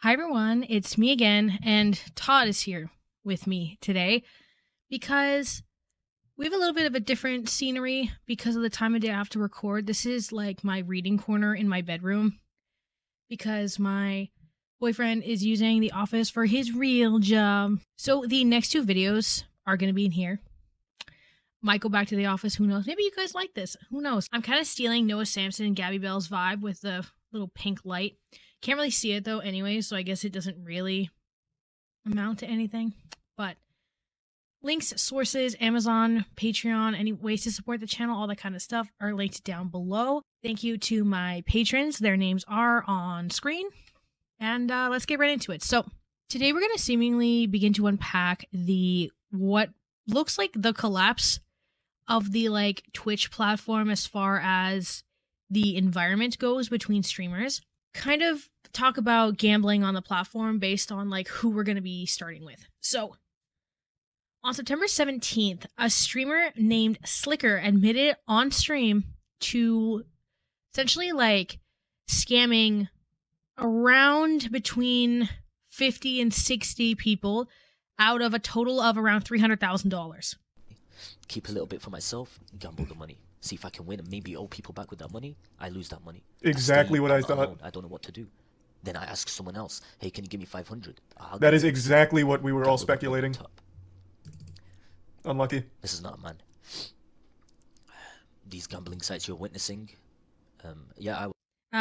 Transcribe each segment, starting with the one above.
Hi everyone, it's me again, and Todd is here with me today because we have a little bit of a different scenery because of the time of day I have to record. This is like my reading corner in my bedroom because my boyfriend is using the office for his real job. So the next two videos are going to be in here. Might go back to the office, who knows? Maybe you guys like this, who knows? I'm kind of stealing Noah Samson and Gabby Bell's vibe with the little pink light. Can't really see it though anyway, so I guess it doesn't really amount to anything. But links, sources, Amazon, Patreon, any ways to support the channel, all that kind of stuff are linked down below. Thank you to my patrons. Their names are on screen. And let's get right into it. So today we're going to seemingly begin to unpack what looks like the collapse of the Twitch platform as far as the environment goes between streamers. Kind of talk about gambling on the platform based on who we're going to be starting with. So on September 17th, a streamer named Sliker admitted on stream to essentially scamming around between 50 and 60 people out of a total of around $300,000. Keep a little bit for myself, gamble the money. See if I can win and maybe owe people back with that money. I lose that money. Exactly what I thought. I don't know what to do. Then I ask someone else, hey, can you give me 500? That is exactly what we were all speculating. Unlucky. This is not a man. These gambling sites you're witnessing,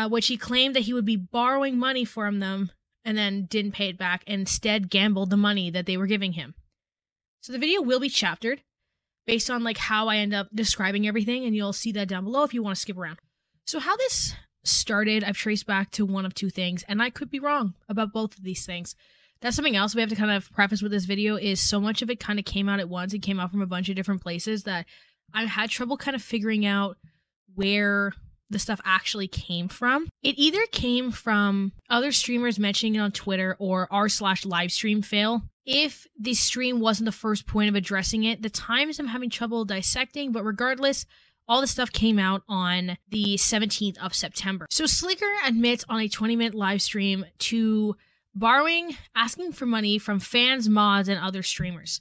which he claimed that he would be borrowing money from them and then didn't pay it back, and instead gambled the money that they were giving him. So the video will be chaptered based on how I end up describing everything, and you'll see that down below if you want to skip around. So how this started, I've traced back to one of two things, and I could be wrong about both of these things. That's something else we have to kind of preface with this video, is so much of it kind of came out at once. It came out from a bunch of different places that I had trouble kind of figuring out where the stuff actually came from. It either came from other streamers mentioning it on Twitter or r/livestream fail. If the stream wasn't the first point of addressing it, the times I'm having trouble dissecting, but regardless, all the stuff came out on the 17th of September. So Sliker admits on a 20-minute live stream to asking for money from fans, mods, and other streamers,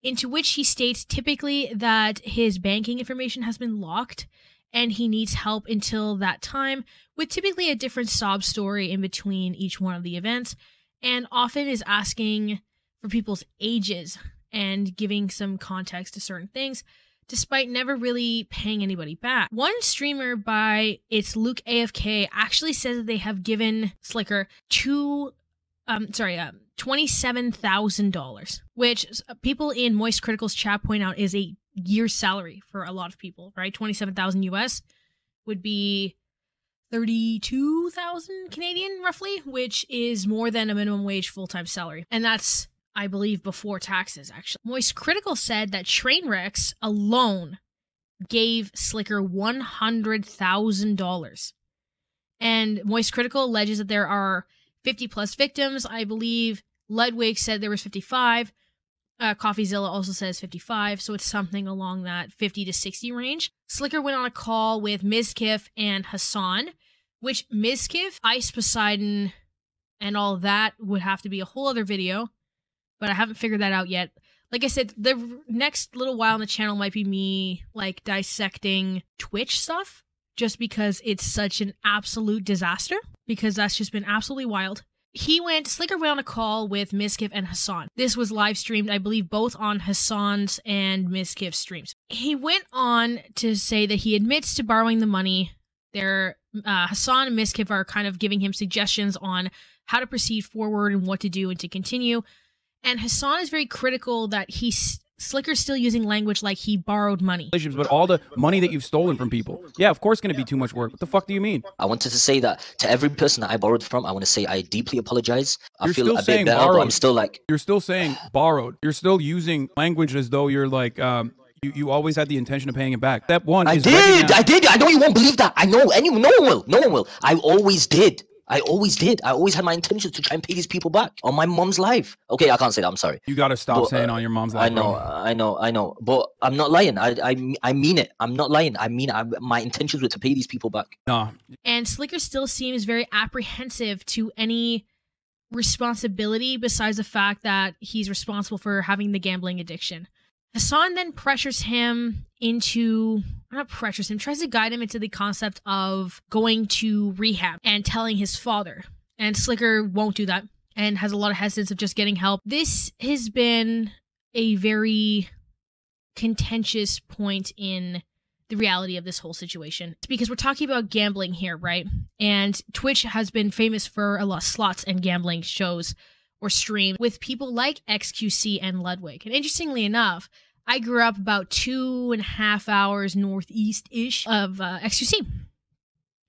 into which he states typically that his banking information has been locked and he needs help until that time, with typically a different sob story in between each one of the events, and often is asking for people's ages and giving some context to certain things, despite never really paying anybody back. One streamer by It's Luke AFK actually says that they have given Sliker $27,000, which people in Moist Critical's chat point out is a year's salary for a lot of people, right? 27,000 US would be 32,000 Canadian roughly, which is more than a minimum wage full-time salary. And that's, I believe, before taxes, actually. Moist Critical said that Trainwreck alone gave Sliker $100,000. And Moist Critical alleges that there are 50 plus victims. I believe Ludwig said there was 55. CoffeeZilla also says 55, so it's something along that 50 to 60 range. Sliker went on a call with Mizkif and Hassan, which Mizkif, Ice Poseidon, and all that would have to be a whole other video, but I haven't figured that out yet. Like I said, the next little while on the channel might be me dissecting Twitch stuff, just because it's such an absolute disaster, because that's just been absolutely wild. Sliker went on a call with Mizkif and Hassan. This was live streamed, I believe, both on Hassan's and Mizkif's streams. He went on to say that he admits to borrowing the money. Hassan and Mizkif are kind of giving him suggestions on how to proceed forward and what to do and to continue. And Hassan is very critical that Sliker's still using language like he borrowed money. But all the money that you've stolen from people, yeah, of course, going to be too much work. What the fuck do you mean? I wanted to say that to every person that I borrowed from, I want to say I deeply apologize. I feel a bit better, but I'm still You're still saying borrowed. You're still using language as though you're you always had the intention of paying it back. Step one is I did. I know you won't believe that. I know. No one will. I always did. I always had my intentions to try and pay these people back on my mom's life. Okay, I can't say that. I'm sorry. You got to stop saying on your mom's life. I know. But I'm not lying. I mean it. I'm not lying. I mean it. My intentions were to pay these people back. No. And Sliker still seems very apprehensive to any responsibility besides the fact that he's responsible for having the gambling addiction. Hassan then pressures him into, not pressures him, tries to guide him into the concept of going to rehab and telling his father. And Sliker won't do that and has a lot of hesitance of just getting help. This has been a very contentious point in the reality of this whole situation. It's because we're talking about gambling here, right? And Twitch has been famous for a lot of slots and gambling shows or streams with people like XQC and Ludwig. And interestingly enough, I grew up about 2.5 hours northeast-ish of XQC.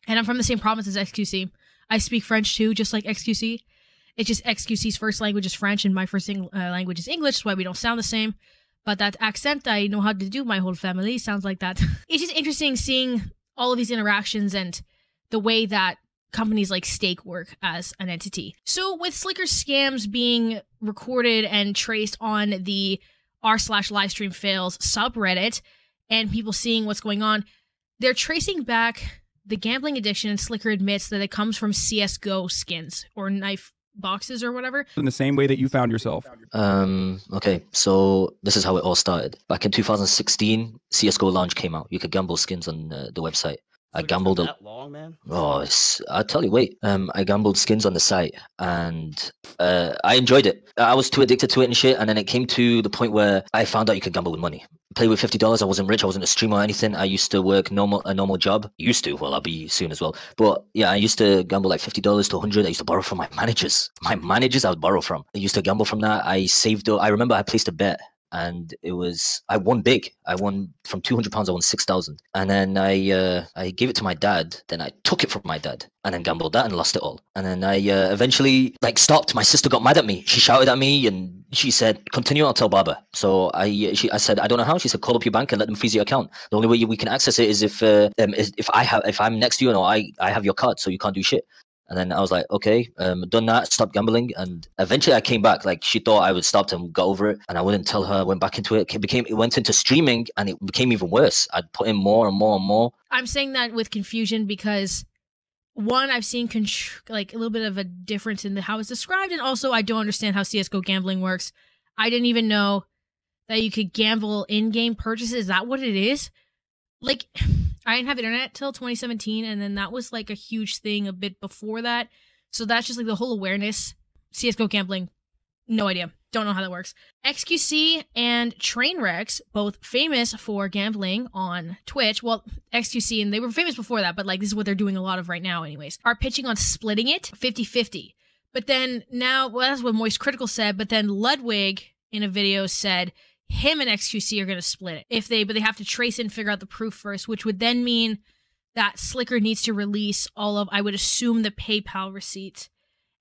And I'm from the same province as XQC. I speak French too, just like XQC. It's just XQC's first language is French and my first language is English, that's why we don't sound the same. But that accent, I know how to do. My whole family sounds like that. It's just interesting seeing all of these interactions and the way that companies like Stake work as an entity. So with Sliker scams being recorded and traced on the r/livestream fails subreddit and people seeing what's going on, they're tracing back the gambling addiction, and Sliker admits that it comes from CSGO skins or knife boxes or whatever. In the same way that you found yourself. Okay, so this is how it all started. Back in 2016, CSGO Lounge came out. You could gamble skins on the website. I gambled that long, man. Oh, I'll tell you. Wait, I gambled skins on the site, and I enjoyed it. I was too addicted to it and shit. And then it came to the point where I found out you could gamble with money. Play with $50. I wasn't rich. I wasn't a streamer or anything. I used to work a normal job. Used to. Well, I'll be soon as well. But yeah, I used to gamble like $50 to $100. I used to borrow from my managers. I would borrow from. I used to gamble from that. I saved. I remember I placed a bet. And I won big. I won from £200. I won 6,000. And then I gave it to my dad. Then I took it from my dad and then gambled that and lost it all. And then I eventually stopped. My sister got mad at me. She shouted at me and she said, "Continue, I'll tell Baba." So I said, "I don't know how." She said, "Call up your bank and let them freeze your account. The only way we can access it is if I'm next to you and I have your card, so you can't do shit." And then I was like, okay, done that, stopped gambling. And eventually I came back. Like, she thought I would stop and got over it. And I wouldn't tell her. I went back into it. It went into streaming and it became even worse. I'd put in more and more and more. I'm saying that with confusion because, one, I've seen a little bit of a difference in how it's described. And also, I don't understand how CSGO gambling works. I didn't even know that you could gamble in-game purchases. Is that what it is? Like, I didn't have internet till 2017, and then that was like a huge thing a bit before that. So that's just like the whole awareness. CSGO gambling, no idea. Don't know how that works. XQC and Trainwreck, both famous for gambling on Twitch. Well, XQC, and they were famous before that, but like this is what they're doing a lot of right now anyways, are pitching on splitting it 50-50. But then now, well, that's what Moist Critical said, but then Ludwig in a video said him and XQC are going to split it but they have to trace and figure out the proof first, which would then mean that Sliker needs to release all of, I would assume, the PayPal receipts.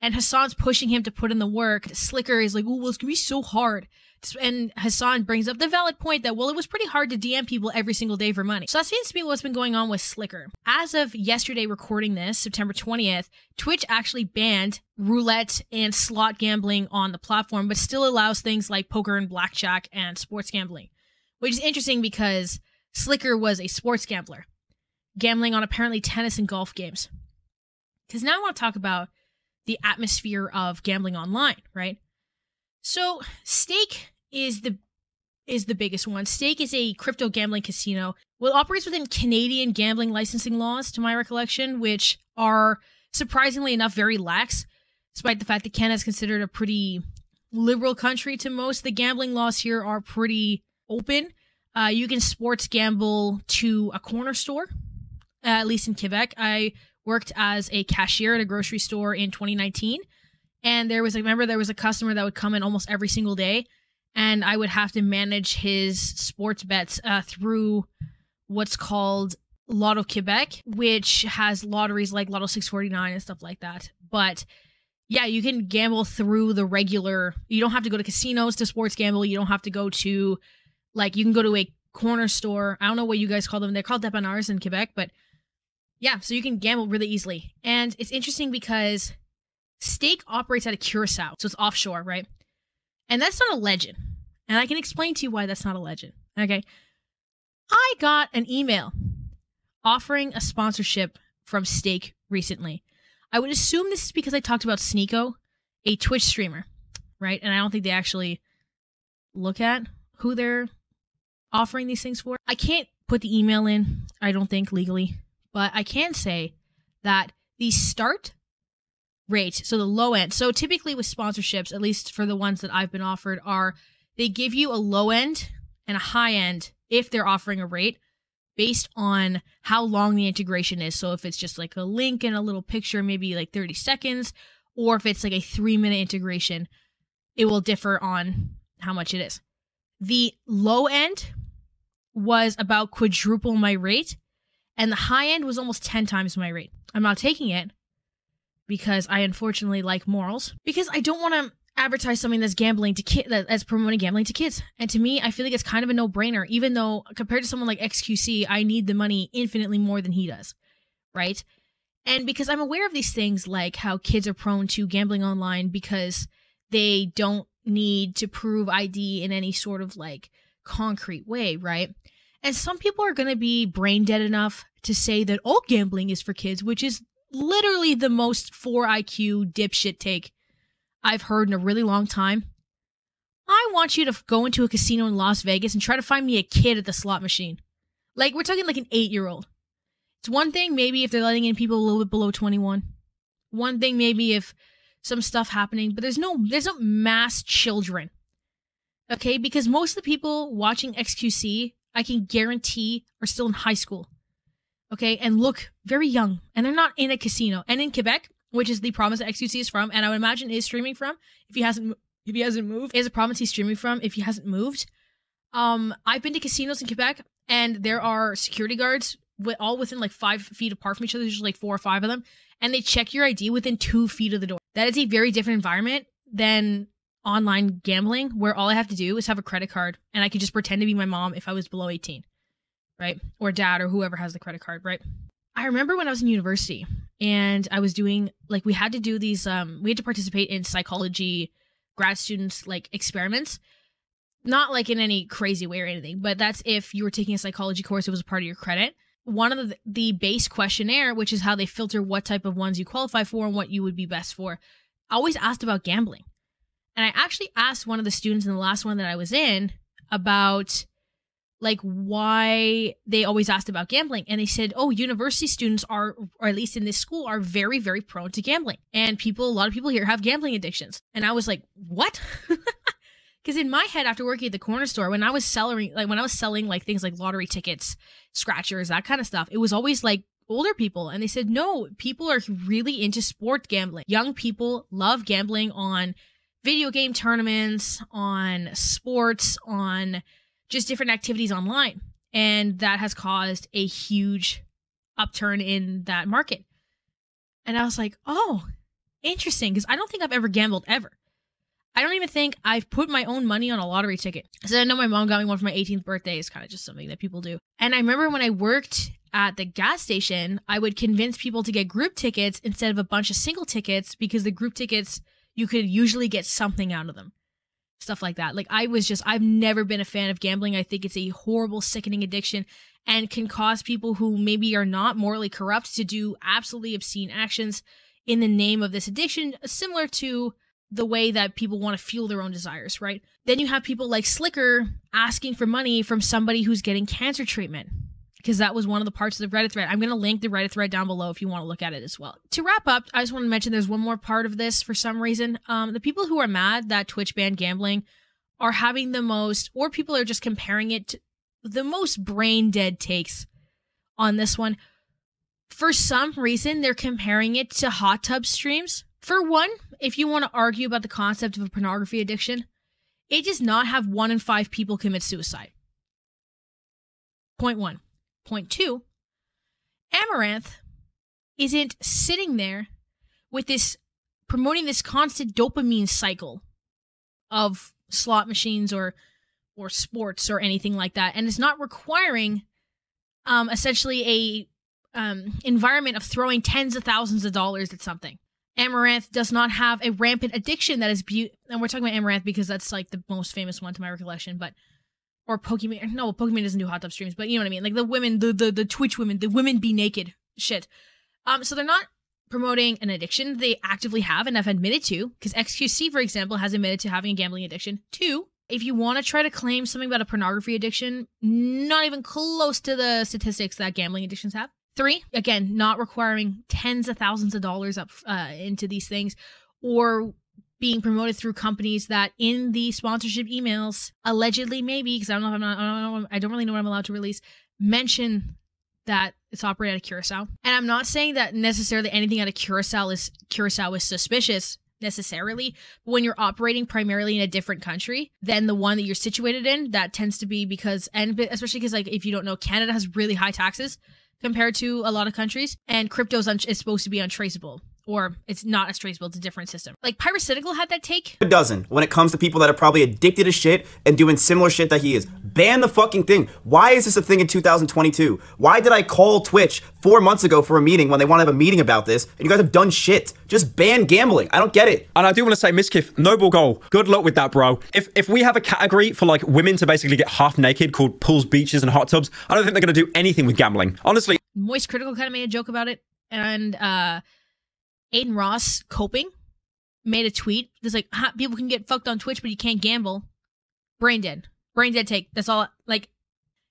And Hassan's pushing him to put in the work. Sliker is like, "Oh, well, it's going to be so hard." And Hassan brings up the valid point that, well, it was pretty hard to DM people every single day for money. So that seems to be what's been going on with Sliker. As of yesterday recording this, September 20th, Twitch actually banned roulette and slot gambling on the platform, but still allows things like poker and blackjack and sports gambling. Which is interesting because Sliker was a sports gambler, gambling on apparently tennis and golf games. Because now I want to talk about the atmosphere of gambling online, right? So Stake is the biggest one. Stake is a crypto gambling casino. Well, it operates within Canadian gambling licensing laws, to my recollection, which are surprisingly enough very lax, despite the fact that Canada is considered a pretty liberal country to most. The gambling laws here are pretty open. You can sports gamble to a corner store, at least in Quebec. I worked as a cashier at a grocery store in 2019. And there was a customer that would come in almost every single day, and I would have to manage his sports bets through what's called Lotto Quebec, which has lotteries like Lotto 649 and stuff like that. But yeah, you can gamble through the regular. You don't have to go to casinos to sports gamble. You don't have to go to, you can go to a corner store. I don't know what you guys call them. They're called NARS in Quebec, but yeah, so you can gamble really easily. And it's interesting because Stake operates out of Curacao, so it's offshore, right? And that's not a legend. And I can explain to you why that's not a legend, okay? I got an email offering a sponsorship from Stake recently. I would assume this is because I talked about Sneeko a Twitch streamer, right? And I don't think they actually look at who they're offering these things for. I can't put the email in, I don't think, legally, but I can say that the start rate, so the low end, so typically with sponsorships, at least for the ones that I've been offered, are they give you a low end and a high end if they're offering a rate based on how long the integration is. So if it's just like a link and a little picture, maybe like 30 seconds, or if it's like a 3-minute integration, it will differ on how much it is. The low end was about quadruple my rate, and the high end was almost 10 times my rate. I'm not taking it because I unfortunately like morals, because I don't want to advertise something that's gambling to that's promoting gambling to kids. And to me, I feel like it's kind of a no-brainer, even though compared to someone like XQC, I need the money infinitely more than he does, right? And because I'm aware of these things, like how kids are prone to gambling online because they don't need to prove ID in any sort of like concrete way, right? And some people are going to be brain dead enough to say that all gambling is for kids, which is literally the most 4 IQ dipshit take I've heard in a really long time. I want you to go into a casino in Las Vegas and try to find me a kid at the slot machine. Like, we're talking like an 8-year-old. It's one thing maybe if they're letting in people a little bit below 21. One thing maybe if some stuff happening, but there's no mass children. Okay, because most of the people watching XQC, I can guarantee, are still in high school. Okay, and look very young, and they're not in a casino. And in Quebec, which is the province that XQC is from, and I would imagine is streaming from, if he hasn't moved, is a province he's streaming from if he hasn't moved. I've been to casinos in Quebec, and there are security guards all within like 5 feet apart from each other. There's just like 4 or 5 of them, and they check your ID within 2 feet of the door. That is a very different environment than online gambling, where all I have to do is have a credit card, and I could just pretend to be my mom if I was below 18, right? Or dad, or whoever has the credit card, right? I remember when I was in university, and I was doing, like, we had to do these, we had to participate in psychology grad students, like, experiments. Not, like, in any crazy way or anything, but that's if you were taking a psychology course, it was a part of your credit. One of the base questionnaire, which is how they filter what type of ones you qualify for and what you would be best for, always asked about gambling. And I actually asked one of the students in the last one that I was in about, like, why they always asked about gambling. And they said, oh, university students are, or at least in this school, are very, very prone to gambling. And a lot of people here have gambling addictions. And I was like, what? Because in my head, after working at the corner store, when I was selling like things like lottery tickets, scratchers, that kind of stuff, it was always like older people. And they said, no, people are really into sport gambling. Young people love gambling on video game tournaments, on sports, on just different activities online. And that has caused a huge upturn in that market. And I was like, oh, interesting. Because I don't think I've ever gambled ever. I don't even think I've put my own money on a lottery ticket. So I know my mom got me one for my 18th birthday. It's kind of just something that people do. And I remember when I worked at the gas station, I would convince people to get group tickets instead of a bunch of single tickets, because the group tickets, you could usually get something out of them. Stuff like that. Like, I've never been a fan of gambling. I think it's a horrible, sickening addiction and can cause people who maybe are not morally corrupt to do absolutely obscene actions in the name of this addiction, similar to the way that people want to fuel their own desires, right? Then you have people like Sliker asking for money from somebody who's getting cancer treatment, because that was one of the parts of the Reddit thread. I'm going to link the Reddit thread down below if you want to look at it as well. To wrap up, I just want to mention there's one more part of this for some reason. The people who are mad that Twitch banned gambling are having the most, or people are just comparing it to the most brain dead takes on this one. For some reason, they're comparing it to hot tub streams. For one, if you want to argue about the concept of a pornography addiction, it does not have 1 in 5 people commit suicide. Point 1. Point 2, Amaranth isn't sitting there with this, promoting this constant dopamine cycle of slot machines or sports or anything like that. And it's not requiring essentially a environment of throwing tens of thousands of dollars at something. Amaranth does not have a rampant addiction that is and we're talking about Amaranth because that's like the most famous one to my recollection, but or Pokemon. No, Pokemon doesn't do hot tub streams, but you know what I mean? Like the women, the Twitch women, the women be naked shit. So they're not promoting an addiction they actively have and have admitted to, because XQC, for example, has admitted to having a gambling addiction. 2, if you want to try to claim something about a pornography addiction, not even close to the statistics that gambling addictions have. 3, again, not requiring tens of thousands of dollars up into these things, or being promoted through companies that in the sponsorship emails, allegedly maybe, because I don't really know what I'm allowed to release, mention that it's operated out of Curacao. And I'm not saying that necessarily anything out of Curacao is suspicious necessarily, but when you're operating primarily in a different country than the one that you're situated in, that tends to be because, and especially because, like, if you don't know, Canada has really high taxes compared to a lot of countries, and crypto is supposed to be untraceable. Or it's not as traceable, it's a different system. Like, Pyrocynical had that take. A dozen when it comes to people that are probably addicted to shit and doing similar shit that he is. Ban the fucking thing. Why is this a thing in 2022? Why did I call Twitch 4 months ago for a meeting when they want to have a meeting about this and you guys have done shit? Just ban gambling. I don't get it. And I do want to say, Miskiff, noble goal. Good luck with that, bro. If we have a category for like women to basically get half naked called pools, beaches, and hot tubs, I don't think they're going to do anything with gambling. Honestly. Moist Critical kind of made a joke about it. And, Aiden Ross, coping, made a tweet. There's like, people can get fucked on Twitch, but you can't gamble. Brain dead. Brain dead take. That's all. Like,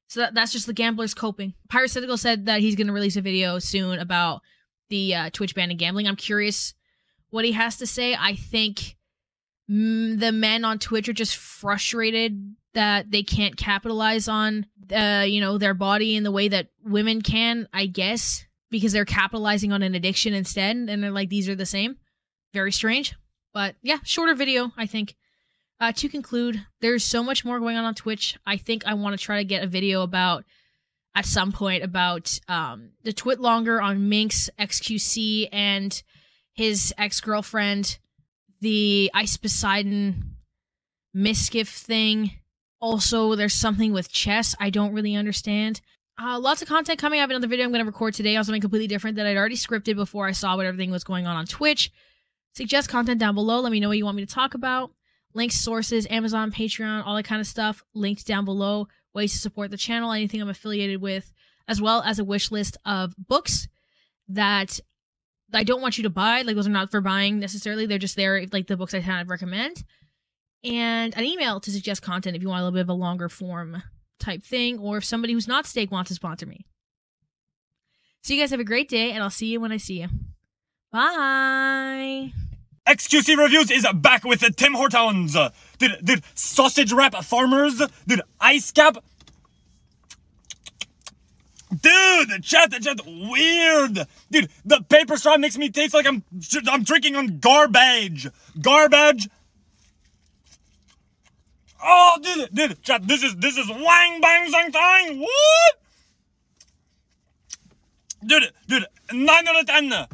so that's just the gamblers coping. Pyrocynical said that he's going to release a video soon about the Twitch ban and gambling. I'm curious what he has to say. I think the men on Twitch are just frustrated that they can't capitalize on, their body in the way that women can, I guess. Because they're capitalizing on an addiction instead, and they're like, these are the same. Very strange. But yeah, shorter video, I think. To conclude, there's so much more going on Twitch. I think I want to try to get a video at some point, about the twit longer on Minx, XQC, and his ex-girlfriend, the Ice Poseidon Miskiff thing. Also, there's something with chess I don't really understand. Lots of content coming. I have another video I'm going to record today on something completely different that I'd already scripted before I saw what everything was going on Twitch. Suggest content down below. Let me know what you want me to talk about. Links, sources, Amazon, Patreon, all that kind of stuff. Linked down below. Ways to support the channel, anything I'm affiliated with, as well as a wish list of books that I don't want you to buy. Like, those are not for buying necessarily. They're just there, like the books I kind of recommend. And an email to suggest content if you want a little bit of a longer form type thing, or if somebody who's not steak wants to sponsor me. So you guys have a great day, and I'll see you when I see you. Bye! XQC Reviews is back with the Tim Hortons. Did sausage wrap farmers? Did ice cap? Dude, chat, weird. Dude, the paper straw makes me taste like I'm drinking on garbage. Garbage. Oh, dude, chat, this is wang bang zang tang. What? Dude, 9 out of 10.